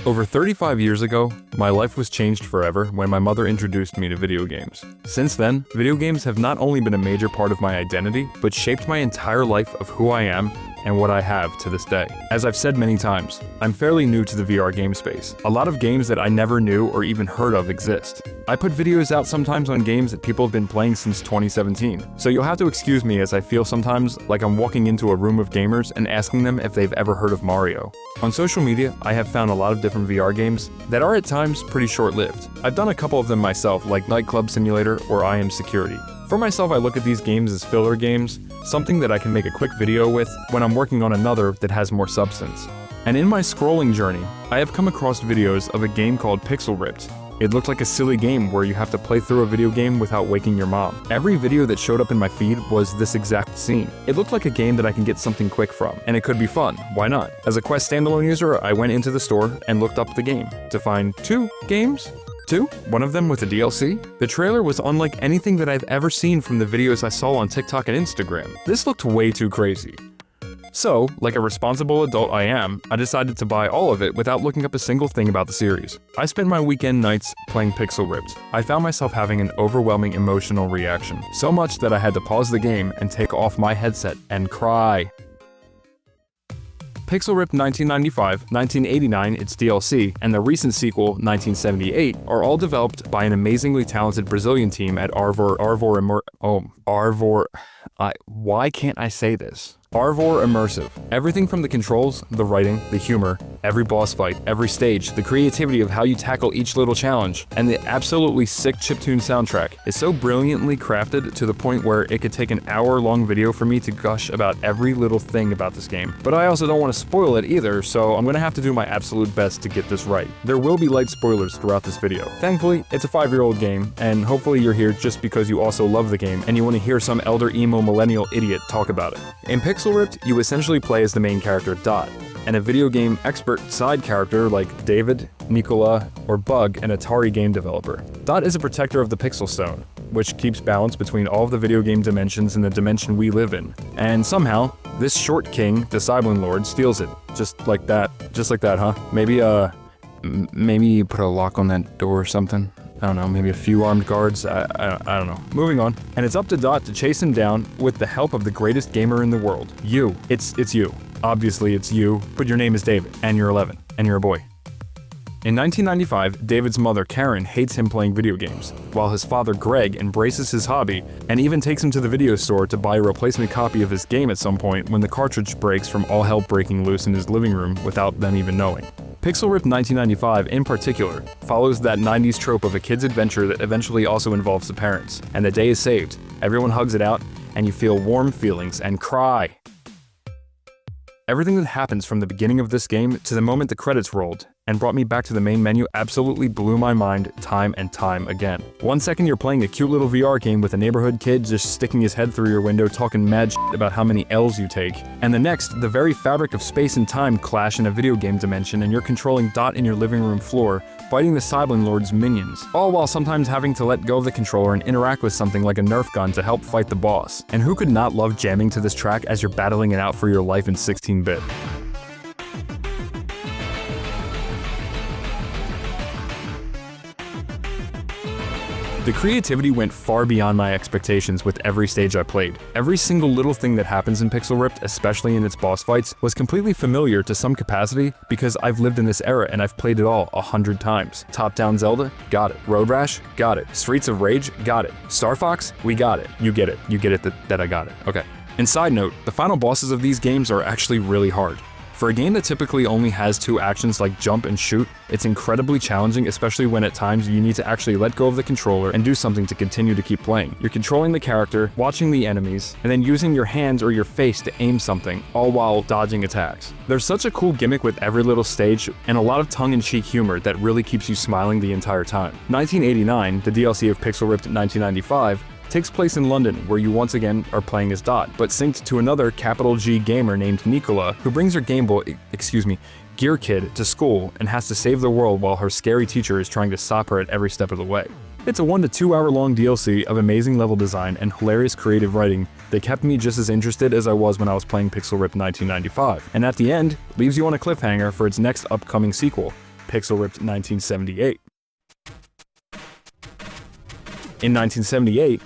Over 35 years ago, my life was changed forever when my mother introduced me to video games. Since then, video games have not only been a major part of my identity, but shaped my entire life of who I am and what I have to this day. As I've said many times, I'm fairly new to the VR game space. A lot of games that I never knew or even heard of exist. I put videos out sometimes on games that people have been playing since 2017, so you'll have to excuse me as I feel sometimes like I'm walking into a room of gamers and asking them if they've ever heard of Mario. On social media, I have found a lot of different VR games that are at times pretty short-lived. I've done a couple of them myself, like Nightclub Simulator or I Am Security. For myself, I look at these games as filler games, something that I can make a quick video with when I'm working on another that has more substance. And in my scrolling journey, I have come across videos of a game called Pixel Ripped. It looked like a silly game where you have to play through a video game without waking your mom. Every video that showed up in my feed was this exact scene. It looked like a game that I can get something quick from, and it could be fun, why not? As a Quest standalone user, I went into the store and looked up the game to find 2 games. One of them with a DLC. The trailer was unlike anything that I've ever seen from the videos I saw on TikTok and Instagram. This looked way too crazy. So, like a responsible adult I am, I decided to buy all of it without looking up a single thing about the series. I spent my weekend nights playing Pixel Ripped. I found myself having an overwhelming emotional reaction, so much that I had to pause the game and take off my headset and cry. Pixel Ripped 1995, 1989, its DLC, and the recent sequel, 1978, are all developed by an amazingly talented Brazilian team at why can't I say this? Arvor Immersive. Everything from the controls, the writing, the humor, every boss fight, every stage, the creativity of how you tackle each little challenge, and the absolutely sick chiptune soundtrack is so brilliantly crafted to the point where it could take an hour-long video for me to gush about every little thing about this game. But I also don't want to spoil it either, so I'm gonna have to do my absolute best to get this right. There will be light spoilers throughout this video. Thankfully, it's a 5-year-old game, and hopefully you're here just because you also love the game and you want to hear some elder emo millennial idiot talk about it. In Pixel Ripped, you essentially play as the main character Dot, and a video game expert side character like David, Nicola, or Bug, an Atari game developer. Dot is a protector of the Pixel Stone, which keeps balance between all of the video game dimensions and the dimension we live in. And somehow, this short king, the Cybline Lord, steals it. Just like that, huh? Maybe you put a lock on that door or something? I don't know, maybe a few armed guards, I don't know. Moving on. And it's up to Dot to chase him down with the help of the greatest gamer in the world. You. It's you. Obviously it's you, but your name is David, and you're 11, and you're a boy. In 1995, David's mother, Karen, hates him playing video games, while his father, Greg, embraces his hobby and even takes him to the video store to buy a replacement copy of his game at some point when the cartridge breaks from all hell breaking loose in his living room without them even knowing. Pixel Ripped 1995, in particular, follows that 90s trope of a kid's adventure that eventually also involves the parents, and the day is saved, everyone hugs it out, and you feel warm feelings and cry. Everything that happens from the beginning of this game to the moment the credits rolled and brought me back to the main menu absolutely blew my mind time and time again. One second you're playing a cute little VR game with a neighborhood kid just sticking his head through your window talking mad shit about how many L's you take, and the next, the very fabric of space and time clash in a video game dimension and you're controlling Dot in your living room floor, fighting the Cybline Lord's minions, all while sometimes having to let go of the controller and interact with something like a Nerf gun to help fight the boss. And who could not love jamming to this track as you're battling it out for your life in 16-bit? The creativity went far beyond my expectations with every stage I played. Every single little thing that happens in Pixel Ripped, especially in its boss fights, was completely familiar to some capacity because I've lived in this era and I've played it all 100 times. Top-down Zelda? Got it. Road Rash? Got it. Streets of Rage? Got it. Star Fox? We got it. You get it. You get it that I got it. Okay. And side note, the final bosses of these games are actually really hard. For a game that typically only has 2 actions like jump and shoot, it's incredibly challenging, especially when at times you need to actually let go of the controller and do something to continue to keep playing. You're controlling the character, watching the enemies, and then using your hands or your face to aim something, all while dodging attacks. There's such a cool gimmick with every little stage, and a lot of tongue-in-cheek humor that really keeps you smiling the entire time. 1989, the DLC of Pixel Ripped 1995, takes place in London, where you once again are playing as Dot, but synced to another capital G gamer named Nicola, who brings her Gear Kid to school and has to save the world while her scary teacher is trying to stop her at every step of the way. It's a 1 to 2 hour long DLC of amazing level design and hilarious creative writing that kept me just as interested as I was when I was playing Pixel Ripped 1995, and at the end, leaves you on a cliffhanger for its next upcoming sequel, Pixel Ripped 1978. In 1978,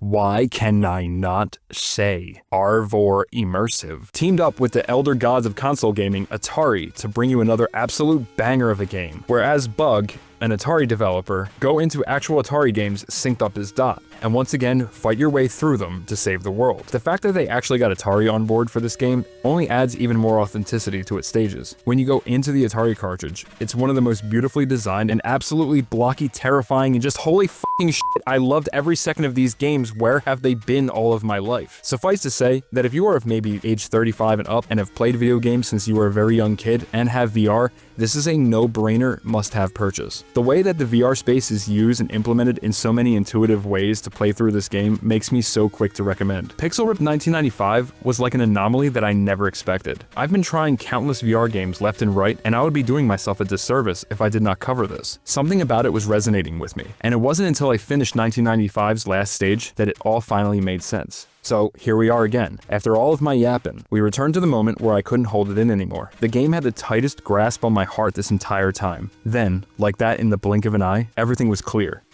Why can I not say Arvor Immersive teamed up with the elder gods of console gaming, Atari, to bring you another absolute banger of a game, whereas Bug, an Atari developer, go into actual Atari games synced up as Dot, and once again, fight your way through them to save the world. The fact that they actually got Atari on board for this game only adds even more authenticity to its stages. When you go into the Atari cartridge, it's one of the most beautifully designed and absolutely blocky, terrifying, and just holy f***ing shit, I loved every second of these games. Where have they been all of my life? Suffice to say that if you are of maybe age 35 and up and have played video games since you were a very young kid and have VR, this is a no-brainer must-have purchase. The way that the VR space is used and implemented in so many intuitive ways to play through this game makes me so quick to recommend. Pixel Ripped 1995 was like an anomaly that I never expected. I've been trying countless VR games left and right, and I would be doing myself a disservice if I did not cover this. Something about it was resonating with me, and it wasn't until I finished 1995's last stage that it all finally made sense. So here we are again. After all of my yapping, we returned to the moment where I couldn't hold it in anymore. The game had the tightest grasp on my heart this entire time. Then, like that in the blink of an eye, everything was clear.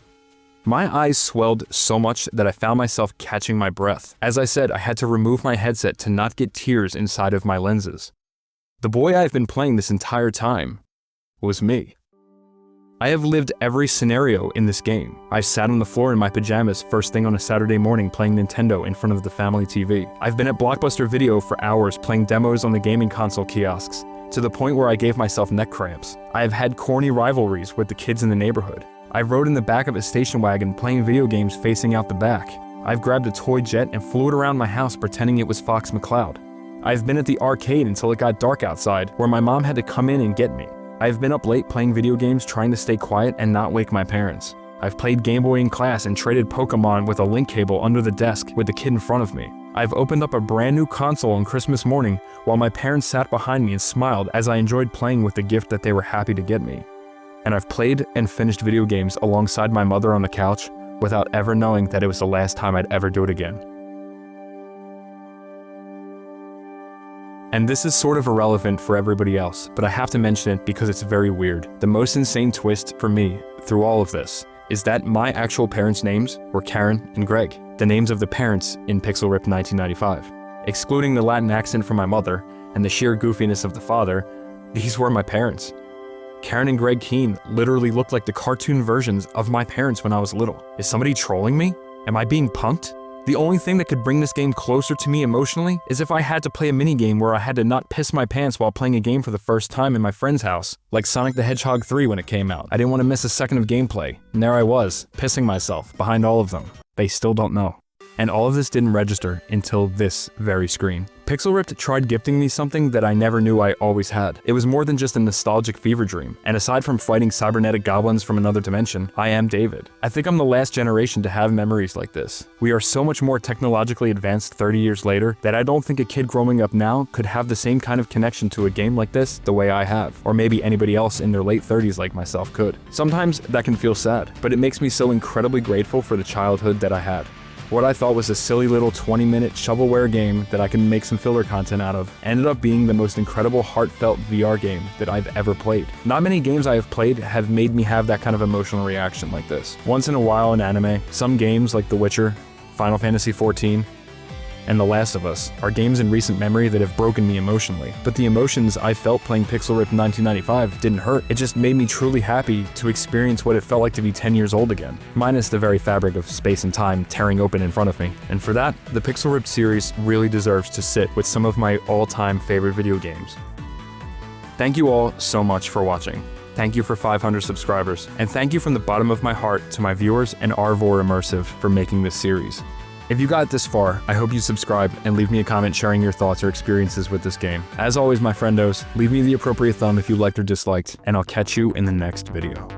My eyes swelled so much that I found myself catching my breath. As I said, I had to remove my headset to not get tears inside of my lenses. The boy I've been playing this entire time was me. I have lived every scenario in this game. I sat on the floor in my pajamas first thing on a Saturday morning playing Nintendo in front of the family TV. I've been at Blockbuster Video for hours playing demos on the gaming console kiosks, to the point where I gave myself neck cramps. I have had corny rivalries with the kids in the neighborhood. I rode in the back of a station wagon playing video games facing out the back. I've grabbed a toy jet and flew it around my house pretending it was Fox McCloud. I've been at the arcade until it got dark outside, where my mom had to come in and get me. I've been up late playing video games trying to stay quiet and not wake my parents. I've played Game Boy in class and traded Pokemon with a link cable under the desk with the kid in front of me. I've opened up a brand new console on Christmas morning while my parents sat behind me and smiled as I enjoyed playing with the gift that they were happy to get me. And I've played and finished video games alongside my mother on the couch without ever knowing that it was the last time I'd ever do it again. And this is sort of irrelevant for everybody else, but I have to mention it because it's very weird. The most insane twist for me through all of this is that my actual parents' names were Karen and Greg, the names of the parents in Pixel Ripped 1995. Excluding the Latin accent from my mother and the sheer goofiness of the father, these were my parents. Karen and Greg Keane literally looked like the cartoon versions of my parents when I was little. Is somebody trolling me? Am I being punked? The only thing that could bring this game closer to me emotionally is if I had to play a minigame where I had to not piss my pants while playing a game for the first time in my friend's house, like Sonic the Hedgehog 3 when it came out. I didn't want to miss a second of gameplay, and there I was, pissing myself behind all of them. They still don't know. And all of this didn't register until this very screen. Pixel Ripped tried gifting me something that I never knew I always had. It was more than just a nostalgic fever dream, and aside from fighting cybernetic goblins from another dimension, I am David. I think I'm the last generation to have memories like this. We are so much more technologically advanced 30 years later that I don't think a kid growing up now could have the same kind of connection to a game like this the way I have, or maybe anybody else in their late 30s like myself could. Sometimes that can feel sad, but it makes me so incredibly grateful for the childhood that I had. What I thought was a silly little 20-minute shovelware game that I can make some filler content out of ended up being the most incredible heartfelt VR game that I've ever played. Not many games I have played have made me have that kind of emotional reaction like this. Once in a while in anime, some games like The Witcher, Final Fantasy XIV, and The Last of Us are games in recent memory that have broken me emotionally. But the emotions I felt playing Pixel Ripped 1995 didn't hurt. It just made me truly happy to experience what it felt like to be 10 years old again, minus the very fabric of space and time tearing open in front of me. And for that, the Pixel Ripped series really deserves to sit with some of my all-time favorite video games. Thank you all so much for watching. Thank you for 500 subscribers, and thank you from the bottom of my heart to my viewers and Arvor Immersive for making this series. If you got this far, I hope you subscribe and leave me a comment sharing your thoughts or experiences with this game. As always, my friendos, leave me the appropriate thumb if you liked or disliked, and I'll catch you in the next video.